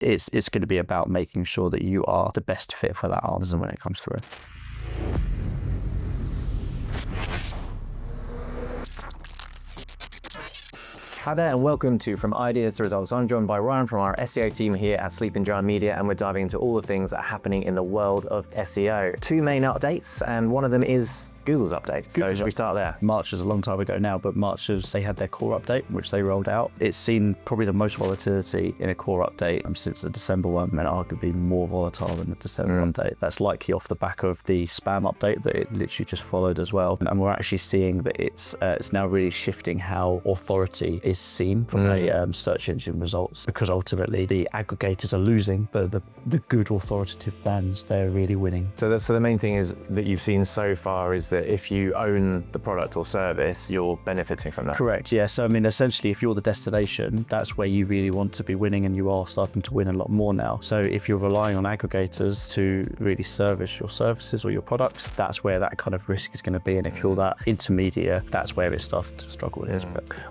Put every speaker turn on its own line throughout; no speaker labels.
it's going to be about making sure that you are the best fit for that answer when it comes through.
Hi there and welcome to From Ideas to Results. I'm joined by Ryan from our SEO team here at Sleeping Giant Media, and we're diving into all the things that are happening in the world of SEO. Two main updates, and one of them is Google's update. So should we start there?
March is a long time ago now, but they had their core update, which they rolled out. It's seen probably the most volatility in a core update since the December one, and arguably more volatile than the December update. That's likely off the back of the spam update that it literally just followed as well. And we're actually seeing that it's now really shifting how authority is seen from a search engine results, because ultimately the aggregators are losing, but the good authoritative brands, they're really winning.
So the main thing is that you've seen so far is that if you own the product or service, you're benefiting from that.
Correct, yeah. So I mean, essentially, if you're the destination, that's where you really want to be winning, and you are starting to win a lot more now. So if you're relying on aggregators to really service your services or your products, that's where that kind of risk is going to be. And if you're that intermediary, that's where it starts to struggle with.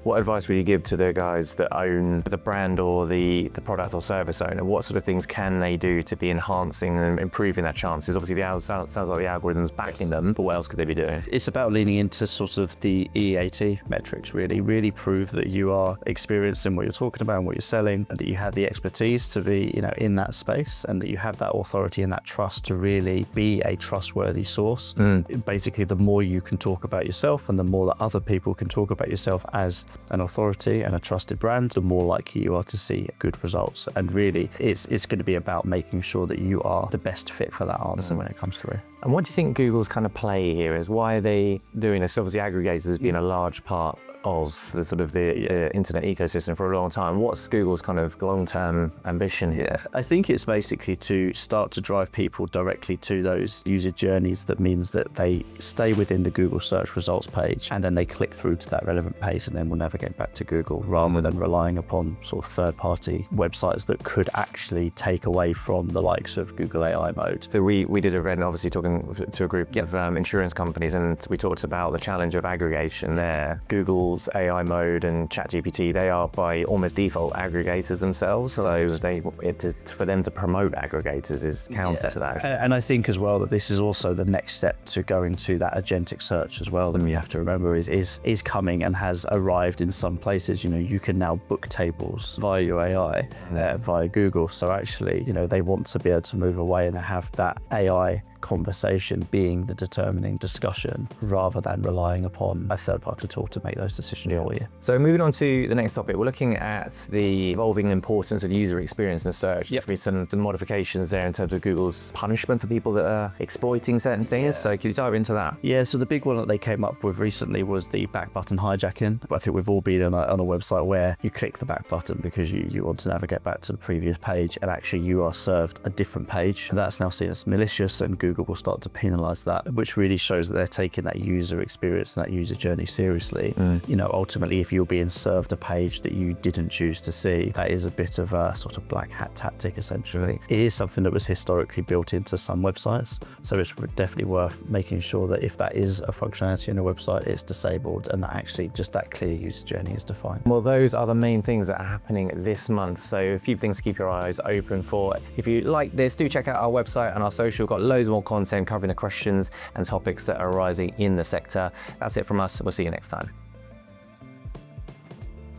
What advice would you give to the guys that own the brand or the product or service owner? What sort of things can they do to be enhancing and improving their chances? Obviously, sounds like the algorithm's backing them, but what else could they be doing?
It's about leaning into sort of the EAT metrics, really prove that you are experienced in what you're talking about and what you're selling, and that you have the expertise to be, in that space, and that you have that authority and that trust to really be a trustworthy source. Basically, the more you can talk about yourself and the more that other people can talk about yourself as an authority and a trusted brand, the more likely you are to see good results. And really, it's going to be about making sure that you are the best fit for that answer when it comes through.
And what do you think Google's kind of play here is? Why are they doing this? Obviously, aggregators has been a large part of the sort of the internet ecosystem for a long time. What's Google's kind of long-term ambition here?
I think it's basically to start to drive people directly to those user journeys. That means that they stay within the Google search results page, and then they click through to that relevant page, and then will navigate back to Google, rather than relying upon sort of third-party websites that could actually take away from the likes of Google AI mode.
So we did a read, obviously talking to a group of insurance companies, and we talked about the challenge of aggregation there. Google's AI mode and ChatGPT, they are by almost default aggregators themselves. So for them to promote aggregators is counter to that.
And I think as well that this is also the next step to going to that agentic search as well. That we have to remember is coming and has arrived in some places. You can now book tables via your AI, via Google. So actually, they want to be able to move away and have that AI conversation being the determining discussion, rather than relying upon a third-party tool to make those decisions for you.
So moving on to the next topic, we're looking at the evolving importance of user experience in search. There's been some modifications there in terms of Google's punishment for people that are exploiting certain things. So can you dive into that?
Yeah, so the big one that they came up with recently was the back button hijacking. I think we've all been on a website where you click the back button because you want to navigate back to the previous page, and actually you are served a different page. And that's now seen as malicious, and Google will start to penalize that, which really shows that they're taking that user experience and that user journey seriously. Ultimately, if you're being served a page that you didn't choose to see, that is a bit of a sort of black hat tactic, essentially. It is something that was historically built into some websites, so it's definitely worth making sure that if that is a functionality in a website, it's disabled, and that actually just that clear user journey is defined.
Well, those are the main things that are happening this month, so a few things to keep your eyes open for. If you like this, do check out our website and our social. We've got loads more content covering the questions and topics that are arising in the sector. That's it from us. We'll see you next time.